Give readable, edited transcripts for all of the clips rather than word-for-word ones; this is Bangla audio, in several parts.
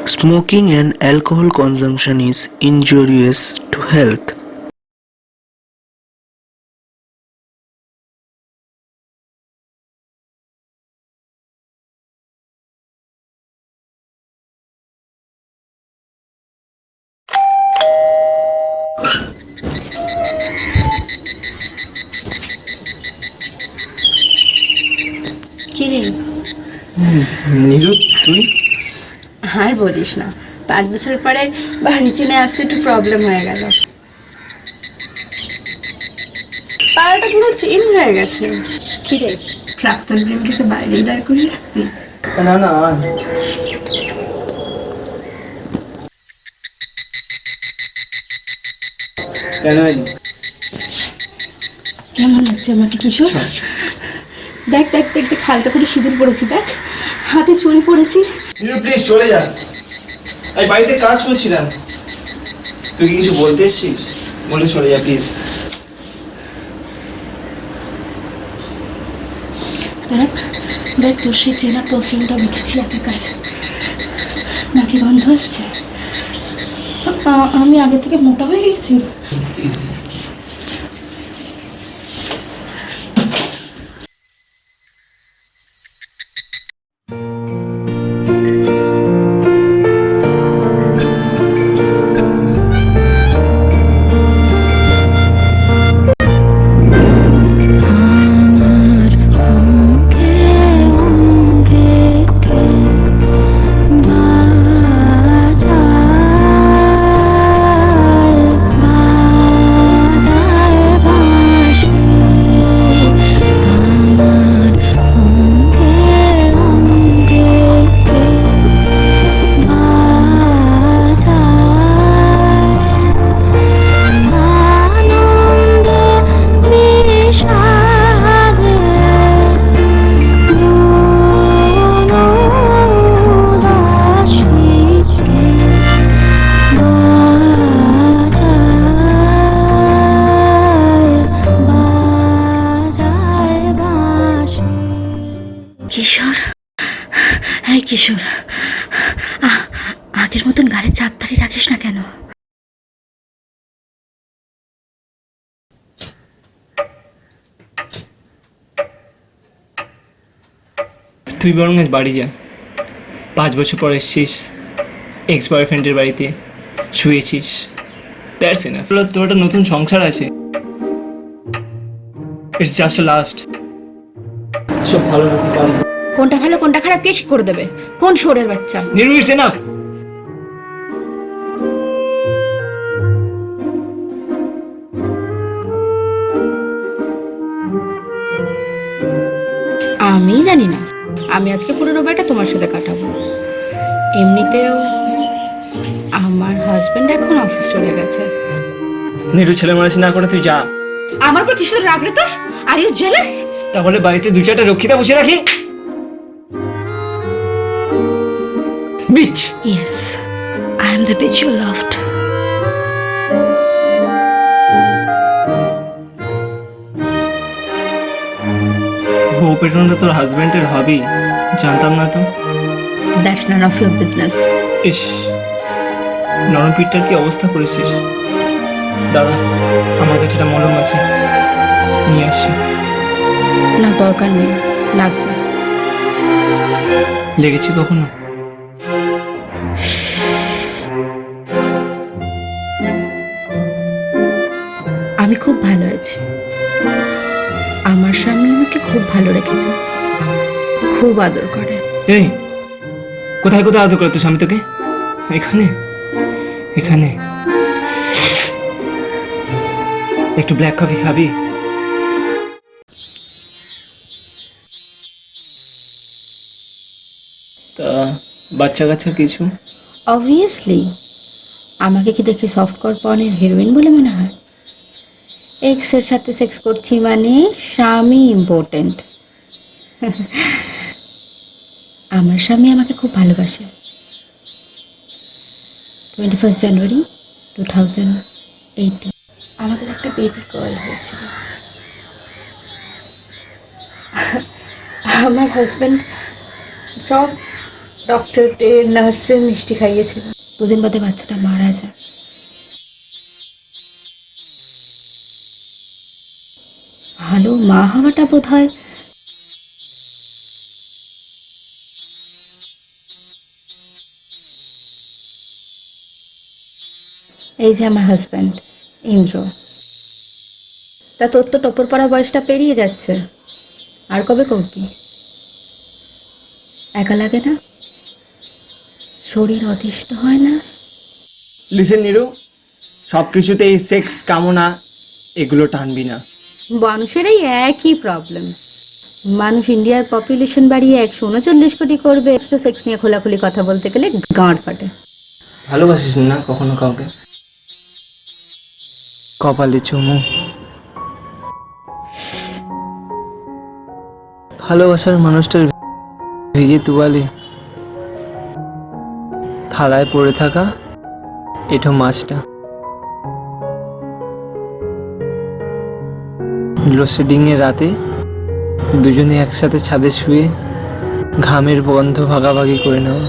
Smoking and alcohol consumption is injurious to health. কি রে? নিরু, তুই? আর বলিস না, 5 বছর পরে বাড়ি চলে আসতে একটু প্রবলেম হয়ে গেল। পাড়াটা পুরো চেঞ্জ হয়ে গেছে। কি রে, প্রাক্তন প্রেমিকাকে বাইরে দাঁড় করিয়ে রাখবি? না না, কেন? কেমন লাগছে আমাকে কিশোর? দেখ দেখ দেখ দেখ, হালকা করে সিঁদুর পড়েছি, দেখ হাতে চুড়ি পড়েছি। নিরু প্লিজ চলে যা, আমি বাড়িতে কাজ করছিলাম। তুই কি কিছু বলতে এসছিস? বলে চলে যা প্লিজ। দেখ দেখ, তোর সেই চেনা পারফিউমটা মেখেছি একা গায়ে, নাকি গন্ধ আসছে? আমি আগে থেকে মোটা হয়ে গেছি। প্লিজ কিশোর, হ্যাঁ কিশোর, আগের মতন গালে চাপ দাঁড়িয়ে রাখিস না কেন? তুই বরং আজ বাড়ি যা। 5 বছর পর এসছিস, এক্স বয়ফ্রেন্ডের বাড়িতে শুয়েছিস, দ্যাটস এনাফ। তোর একটা নতুন সংসার আছে, ইটস জাস্ট লাস্ট। সব ভালো না, বাড়ি যা। কোনটা ভালো কোনটা খারাপ কে ঠিক করে দেবে? কোন শোরের বাচ্চা? নিরু, ইটস এনাফ। আমি জানি না, আমি আজকে পুরো রবিবারটা তোমার সাথে কাটাবো। এমনিতেও আমার হাজবেন্ড এখন অফিস চলে গেছে। নিরু, ছেলে মানুষ না করে তুই যা। আমার পর কিসের রাগ রে তোর? Are you jealous? তাহলে বাড়িতে 2-4টা রক্ষিতা বসে রাখি। Bitch. Yes, I am the bitch you loved. বউ পেটানোটা তোর হাজবেন্ডের হবি, জানতাম না তো। That's none of your business. ইস, নরম পিঠটার কি অবস্থা করেছিস? দাদা, আমার কাছে একটা মলম আছে, নিয়ে আসছি। না দরকার নেই, লাগবে। লেগেছে কখনো? আমি খুব ভালো আছি। আমার স্বামী আমাকে খুব ভালো রেখেছে, খুব আদর করে। এই, কোথায় কোথায় আদর করে তোর স্বামী তোকে? এখানে, এখানে। একটু ব্ল্যাক কফি খাবি? তা বাচ্চা কাচ্চা কিছু? অবভিয়াসলি, আমাকে কি দেখে সফটকোর পর্নের হিরোইন বলে মনে হয়? এক্সের সাথে সেক্স করছি মানে স্বামী ইম্পর্টেন্ট। আমার স্বামী আমাকে খুব ভালোবাসে। 21 জানুয়ারি 2018 আমাদের একটা বেবি গার্ল হয়েছিল। আমার হাজব্যান্ড সব ডক্টরকে নার্সে মিষ্টি খাইয়েছিল, 2 দিন বাদে বাচ্চাটা মারা যায়। ভালো মা হওয়াটা বোধ হয় এই যে আমার হাজব্যান্ড ইন্দ্র, তা তোর তো টপর পড়া বয়সটা পেরিয়ে যাচ্ছে, আর কবে করবি? একা লাগে না? শরীর অতিষ্ঠ হয় না? লিসেন নিরু, সব কিছুতে এই সেক্স কামনা এগুলো টানবি না। মানুষের এই একই প্রবলেম। মানুষ ইন্ডিয়ার পপুলেশন বাড়িয়ে 139 কোটি করবে, একটু সেক্স নিয়ে খোলাখুলি কথা বলতে গেলে গাঁড় ফাটে। ভালোবাসিস না কখনো কাউকে? কপালে চুমু, ভালোবাসার মানুষটার ভিজে তুয়ালে থালায় পড়ে থাকা এঁঠো মাছটা, লোডশেডিংয়ের রাতে দুজনে একসাথে ছাদে শুয়ে ঘামের গন্ধ ভাগাভাগি করে নেওয়া,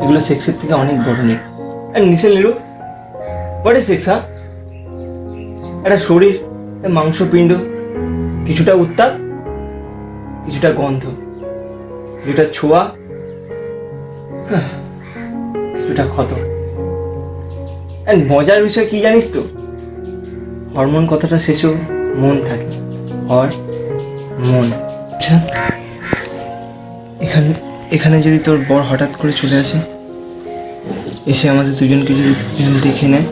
এগুলো সেক্সের থেকে অনেক বড় নেই। নিশে নিরু, হোয়াট ইজ সেক্স? একটা শরীর, মাংসপিণ্ড, কিছুটা উত্তাপ, কিছুটা গন্ধ, কিছুটা ছোঁয়া, কিছুটা ক্ষত। অ্যান্ড মজার বিষয় কি জানিস তো, হরমোন কথাটা শেষেও মন থাকে, মন। আচ্ছা, এখানে যদি তোর বর হঠাৎ করে চলে আসে, এসে আমাদের দুজনকে যদি দেখে নেয়,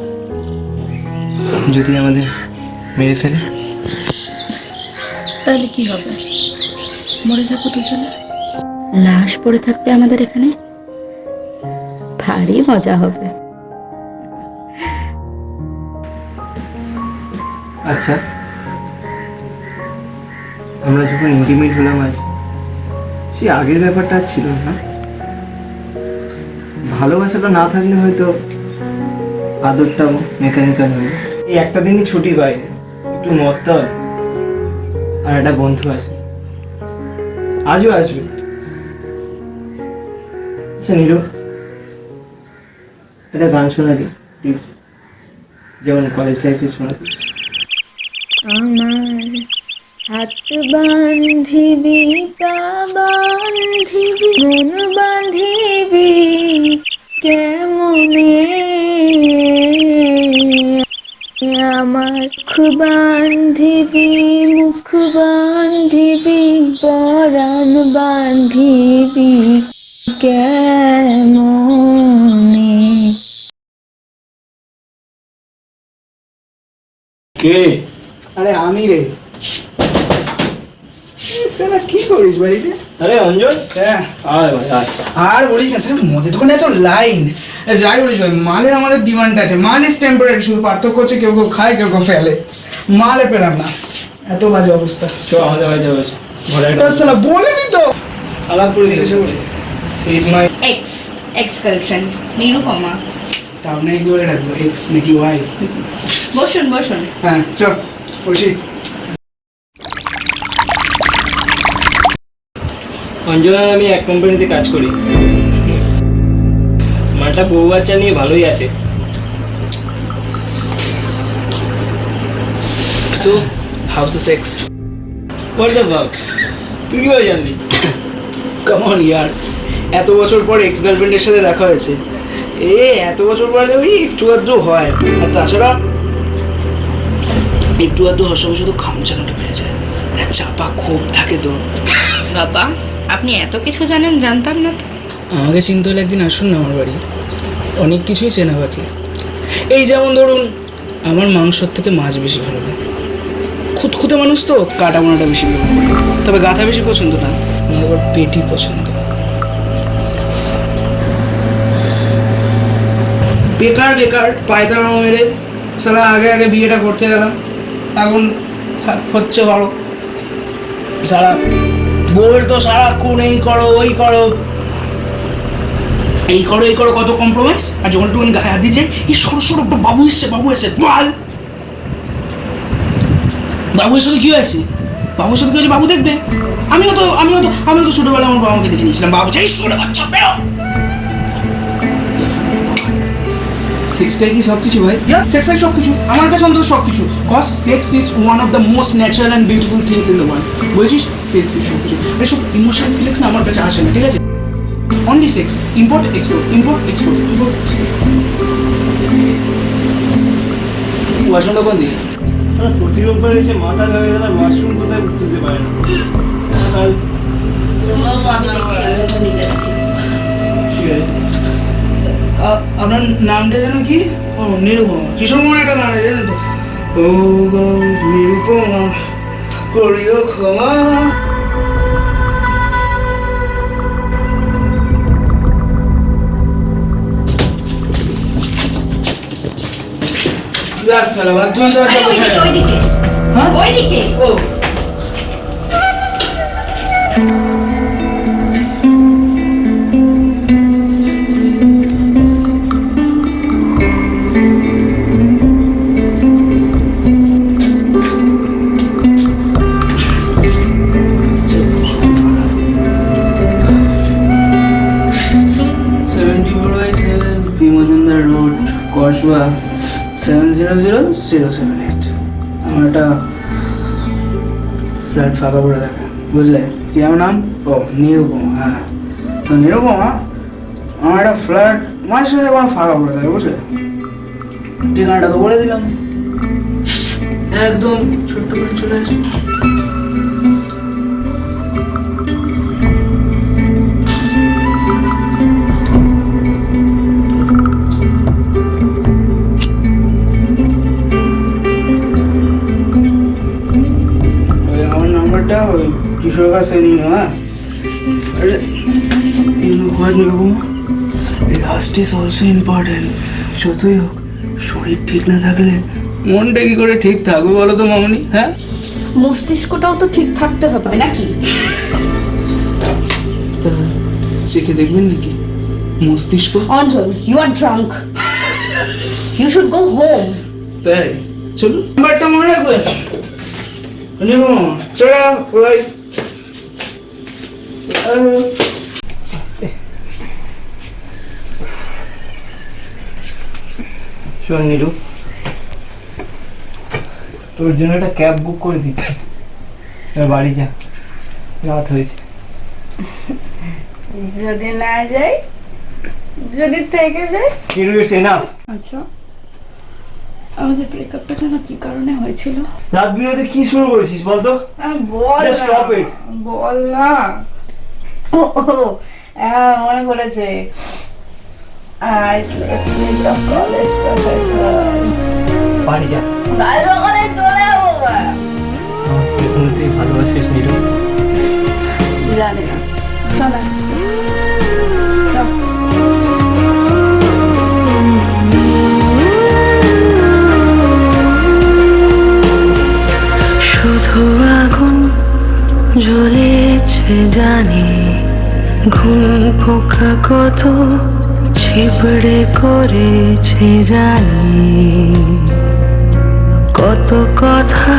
যদি আমাদের মেরে ফেলে, তাহলে কি হবে? মরে যাবো দুজনে, লাশ পড়ে থাকবে আমাদের এখানে, ভারী মজা হবে। আচ্ছা, আমরা যখন ইন্টিমেট হলাম আজ, সে আগের ব্যাপারটা আর ছিল না। ভালোবাসাটা না থাকলে হয়তো আদরটাও মেকানিক্যাল হয়ে। এই একটা দিনই ছুটি পাই, একটু মত্তল, আর একটা বন্ধু আছে, আজও আসবে। আচ্ছা নীরু, একটা গান শোনাবি প্লিজ, যেমন কলেজ লাইফে শোনাতিস। আমার হাত বান্ধিবি, পা বান্ধিবি, মন বান্ধিবি কেমনে, আমার মুখ বান্ধিবি, মুখ বান্ধিবি, পরাণ বান্ধিবি কেমনে। কে? আরে আমি রে। সালা কি করিস বাড়িতে? আরে অঞ্জন, হ্যাঁ আয় ভাই আয়। আর বলিস না স্যার, মদের দোকানে এত লাইন। যাই বলিস ভাই, মালের আমাদের ডিমান্ড আছে, মাল ইস টেম্পোরারি, শুধু পার্থক্য হচ্ছে কেউ কেউ খায় কেউ কেউ ফেলে, মালে পেলাম না, এত বাজে অবস্থা। তো আমাদের বাড়িতে বসে ঘরে সালা বলবি তো আলাপ করে দিয়েছে, is my ex girlfriend Nirupama. তার নেই কি বলে রাখবো, এক্স নাকি ওয়াই? বসুন বসুন। হ্যাঁ চল বসি। অঞ্জনা, আমি এক কোম্পানিতে কাজ করি, মালটা বউ বাচ্চা নিয়ে ভালোই আছে। So house the sex? What the fuck, তুই কিভাবে জানলি? কাম অন ইয়ার, এত বছর পর এক্স গার্লফ্রেন্ডের সাথে দেখা হয়েছে, এত বছর পরে ওই একটু আধটু হয়, আর তাছাড়া একটু আধটু হওয়ার সময় শুধু খামচানোটা বেড়ে যায়, একটা চাপা ক্ষোভ থাকে তো। বাবা, আপনি এত কিছু জানেন, জানতাম না তো। আমাকে চিনতে হলে একদিন আসুন না আমার বাড়ি, অনেক কিছুই চেনা বাকি। এই যেমন ধরুন, আমার মাংসর থেকে মাছ বেশি ভালো লাগে, খুঁতখুঁতে মানুষ তো কাটা মোনাটা বেশি ভালো লাগে, তবে গাথা বেশি পছন্দ না, আমার আবার পেটি পছন্দ। বেকার বেকার পায়তারা মেরে সালা আগে আগে বিয়েটা করতে গেলাম, এখন হচ্ছে ভালো সারা বউয়ের তো সারাক্ষণ এই করো ওই করো এই করো এই করো, কত কম্প্রোমাইজ। আর যখন একটুখানি গায়ে হাত দিয়েছে, এই সরো সরো বাবু এসছে বল, বাবু এর সাথে কি হয়েছে? বাবুর সাথে কি হয়েছে বাবু দেখবে। আমিও তো ছোটবেলায় আমার বাবা মাকে দেখে নিয়েছিলাম, বাবু যাই ছোট বাচ্চা বেরো। সেক্সটাই কি সব কিছু ভাই? সেক্সটাই সব কিছু আমার কাছে, অন্তত সব কিছু। Cause sex is one of the most natural and beautiful things in the world. বলছিস সেক্স ইজ সব কিছু, এসব ইমোশনাল ফিলিংস না আমার কাছে আসে না, ঠিক আছে? Only sex, import export, import export, import export. ওয়াশরুমটা কোন দিকে? সারা প্রতি রোববার এসে মাথা ঘামে, তারা ওয়াশরুম কোথায় খুঁজে পায় না। ঠিক আছে, আপনার নামটা যেন কি? ও নিরুপমা। কিশোর কুমার একটা গান আছে জানেন তো? ও গো নিরুপমা করিও ক্ষমা। ও কসবা 700078। আমার একটা ফ্ল্যাট ফাঁকা পড়ে থাকে, বুঝলে? কি আমার নাম? ও নিরুপমা। হ্যাঁ, তো নিরুপমা আমার একটা ফ্ল্যাট মাঝে সাথে আমার ফাঁকা পড়ে থাকে, বুঝলে? ঠিকানাটা তো বলে দিলাম, একদম ছোট্ট করে চলে আসবে। ওই কিশোর কাছে নিয়ে, হ্যাঁ? আরে লাস্ট ইজ অলসো ইম্পর্টেন্ট। যতই হোক শরীর ঠিক না থাকলে মনটা কি করে ঠিক থাকবে বলো তো মামনি? হ্যাঁ, মস্তিষ্কটাও তো ঠিক থাকতে হবে নাকি? চেখে দেখবেন নাকি মস্তিষ্ক? Anjal, you are drunk, you should go home. তাই চলো, নাম্বারটা মনে রাখবে। চলো ওই শোন নিরু, তোর জন্য একটা ক্যাব বুক করে দিচ্ছি, এবার বাড়ি যা, রাত হয়েছে। যদি না যাই, যদি থেকে যাই। নিরু ইটস এনাফ। আচ্ছা, আমাদের ব্রেকআপটা যেন কি কারণে হয়েছিল? রাত বিরাতে কি শুরু করেছিস বলতো? বল Just stop it. বল না। ও মনে পড়েছে, I slept with the college professor. বাড়ি যা, কাল সকালে চলে যাবো। আমাকে তুমি তুই ভালোবাসিস নিরু। জানি না, চল আসছি, চল। শুধু আগুন জ্বলেছে জানি, ঘুম পোকা কত ছিপড়ে করেছে জানি, কত কথা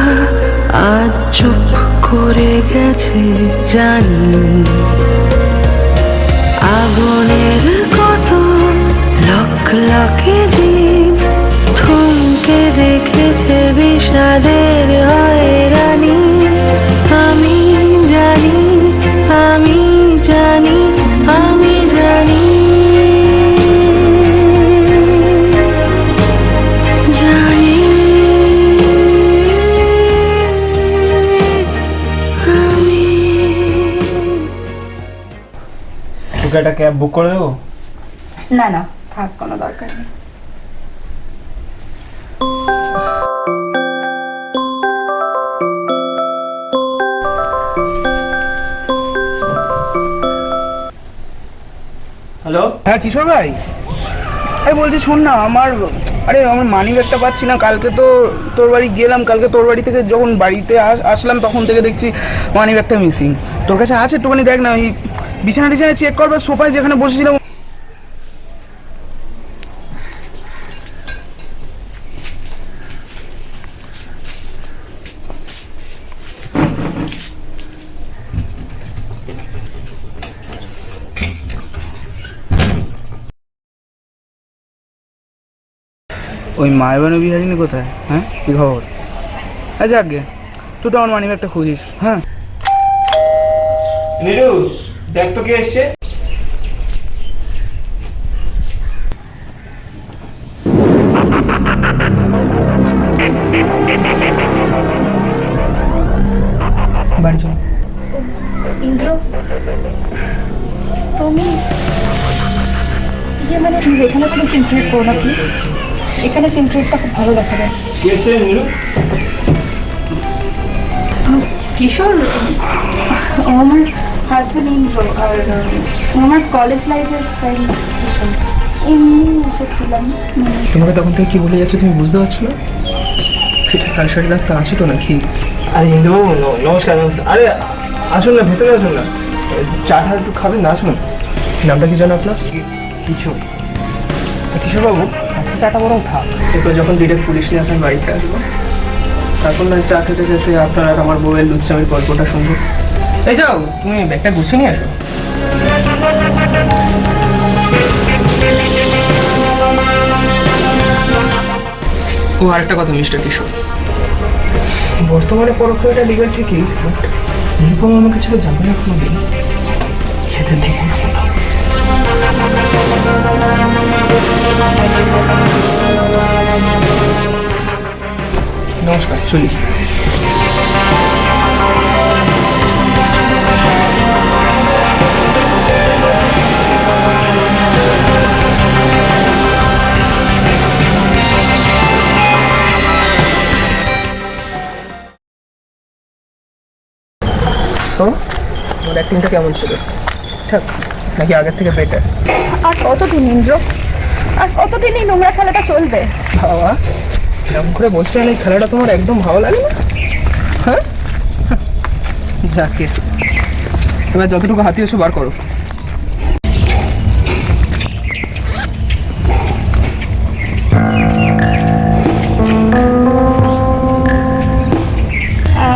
আজ চুপ করে গেছে জানি, আগুনের কত লক লকে জীব থমকে দেখেছে বিষাদের হয়রানি। আমি জানি, আমি জানি, আমি জানি, জানি আমি। তোকে একটা ক্যাব বুক করে দেবো? না না, থাক, কোনো দরকার নেই। হ্যালো, হ্যাঁ কিশোর ভাই, আরে বলছি শোন না, আমার মানি ব্যাগটা পাচ্ছি না। কালকে তো তোর বাড়ি গেলাম, কালকে তোর বাড়ি থেকে যখন বাড়িতে আসলাম তখন থেকে দেখছি মানি ব্যাগটা মিসিং। তোর কাছে আছে? একটুখানি দেখ না, ওই বিছানা টিছানা চেক করবে, সোফায় যেখানে বসেছিলাম। ওই মায়াবানু বিহারিনী কোথায়? হ্যাঁ, কি খবর? আচ্ছা আগে তুই তো আমার মানি ব্যাগটা খুঁজিস। হ্যাঁ, নীলু, দেখ তো কে এসছে। বাড়ি চল। ইন্দ্র, তুমি মানে এখানে কোনো সিম ক্রিয়েট করো না প্লিজ। এখানে সিম ক্রিয়েটটা খুব ভালো দেখা যায়। কে এসছে নীলু? কিশোর, ও আমার হাজব্যান্ড ইন্দ্র, আর ও আমার কলেজ লাইফের ফ্রেন্ড কিশোর। এমনি এসেছিলাম। তোমাকে তখন থেকে কি বলে যাচ্ছে তুমি বুঝতে পারছো না? সেটা কালসারি ডাক্তার আছে তো নাকি? আরে ইন্দুবাবু, নমস্কার। আরে আসুন না, ভেতরে আসুন না। চাটা একটু খাবেন না? আসুন। নামটা কি জানো আপনার? কিশোর। কিশোরবাবু, আজকে চাটা বরং থাক, এরপর যখন ডিরেক্ট পুলিশ নিয়ে আপনার বাড়িতে আসবো তারপর না চা খেতে খেতে আপনার আর আমার বউয়ের লুচ্চামির গল্পটা শুনবো। এই যাও, তুমি ব্যাগটা গুছিয়ে নিয়ে আসো। ও আরেকটা কথা মিস্টার কিশোর, বর্তমানে পরক্রিয়াটা লিগাল ঠিকই, বাট নিরুপম আমাকে ছেড়ে যাবে না কোনোদিন, যেতে দেবো না কোথাও। নমস্কার, চলি। তো ওর অ্যাক্টিংটা কেমন ছিল? ঠিক নাকি আগের থেকে বেটার? আর কতদিন ইন্দ্র, আর কতদিন এই নোংরা খেলাটা চলবে? বাবা, এরকম করে বলছিলেন এই খেলাটা তোমার একদম ভালো লাগে না? হ্যাঁ, যাকে এবার যতটুকু হাতি এসে বার করো।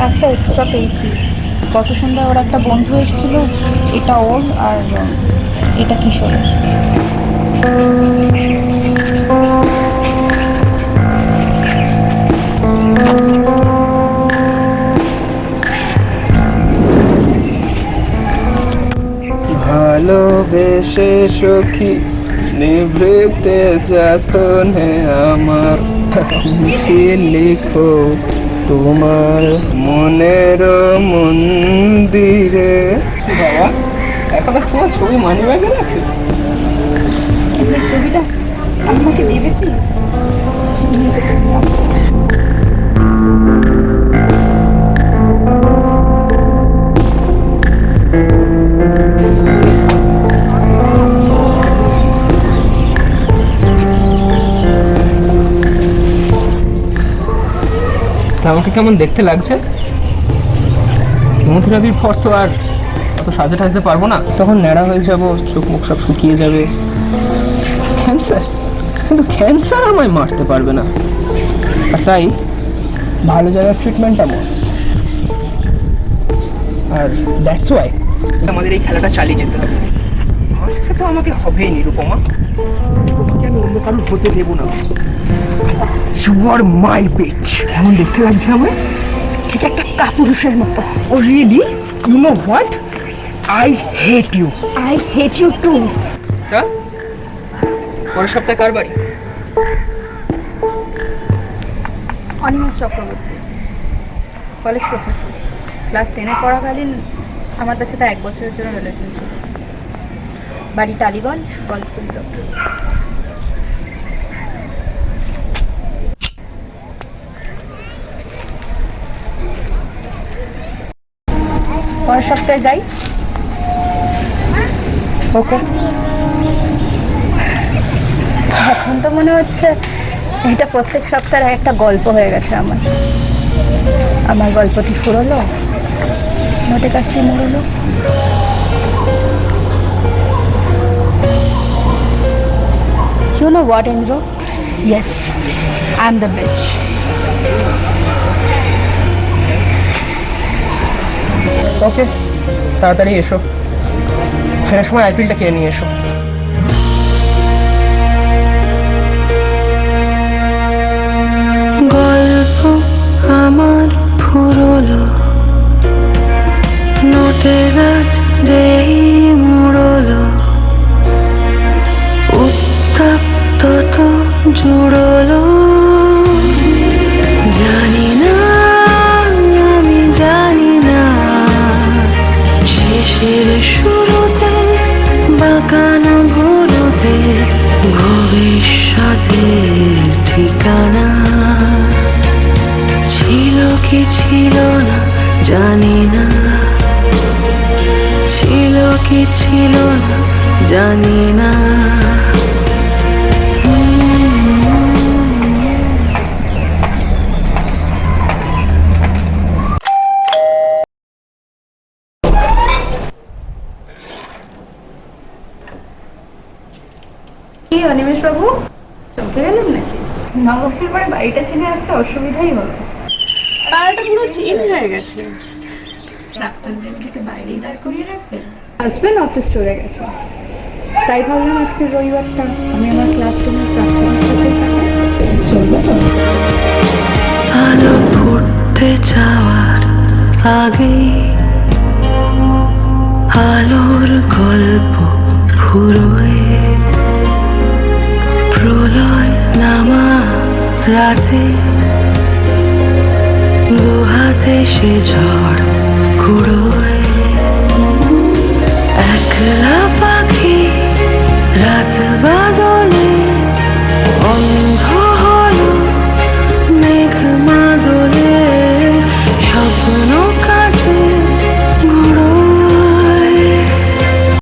একটা এক্সট্রা পেয়েছি। গত সন্ধ্যায় ওর একটা বন্ধু এসেছিল, এটা ওর আর এটা কিশোরের। ভালোবেসে সখী নিভৃতে যাতনে আমার লিখো তোমার মনের মন্দিরে। বাবা, এখন আর তোমার ছবি মানি ব্যাগে রাখে? এই ছবিটা আমাকে দেবে প্লিজ। আমাকে কেমন দেখতে লাগছে? কেমোথেরাপির পর তো আর অত সাজে টাজতে পারবো না, তখন ন্যাড়া হয়ে যাব, চোখ মুখ সব শুকিয়ে যাবে। ক্যান্সার, কিন্তু ক্যান্সার আমায় মারতে পারবে না। আর তাই ভালো জায়গার ট্রিটমেন্টটা মাস্ট। আর দ্যাটস ওয়াই আমাদের এই খেলাটা চালিয়ে যেতে হবে। হাসতে তো আমাকে হবেই নিরুপমা, তোমাকে আমি অন্য কারোর হতে দেবো না। You are my bitch. কেমন দেখতে লাগছে আমার? ঠিক একটা কাপুরুষের মতো। Oh really? You know what, I hate you. I hate you too. পরের সপ্তাহে কার বাড়ি? Animesh Chakraborty, college professor. Class 10-এ পড়াকালীন আমার তার সাথে 1 বছরের জন্য রিলেশনশিপ। বাড়ি টালিগঞ্জ, গল্ফগুলি ডক্টর। পরের সপ্তাহে যাই। ওকে। এখন তো মনে হচ্ছে এটা প্রত্যেক সপ্তাহে একটা গল্প হয়ে গেছে আমার। আমার গল্পটি ফুরলো, নোটে কাজটি মরলো। You know what, Indra? Yes, I'm the bitch. ওকে, তাড়াতাড়ি এসো, ফেরার সময় আইপিএলটা কিনে নিয়ে এসো। আমার ফুরলো, নোটে গাছ যেই মুড়লো, উত্তপ্ত তো জুড়লো। জানি না, আমি জানি না, শেষের শুরুতে বাঁকানো ভুরুতে ভবিষ্যতের ঠিকানা ছিল কি ছিল না জানি না, ছিল কি ছিল না জানি না। কি অনিমেষ বাবু, চমকে গেলেন নাকি? 9 বছর পরে বাড়িটা ছেড়ে আসতে অসুবিধাই হলো। পাড়াটা পুরো চেঞ্জ হয়ে গেছে। প্রাক্তন প্রেমিকাকে বাইরেই দাঁড় করিয়ে রাখবেন? হাজবেন্ড অফিস ট্যুরে গেছে, তাই ভাবলাম আজকের রবিবারটা আমি আমার ক্লাসরুমের প্রাক্তনের সাথে কাটাই। চলবে তো? আলো ফুটতে যাওয়ার আগে আলোর গল্প ফুরোয়, প্রলয় নামা রাতে দুহাতে সে ঝড় কুড়োয়। একলা পাখি রাত বাদলে অন্ধ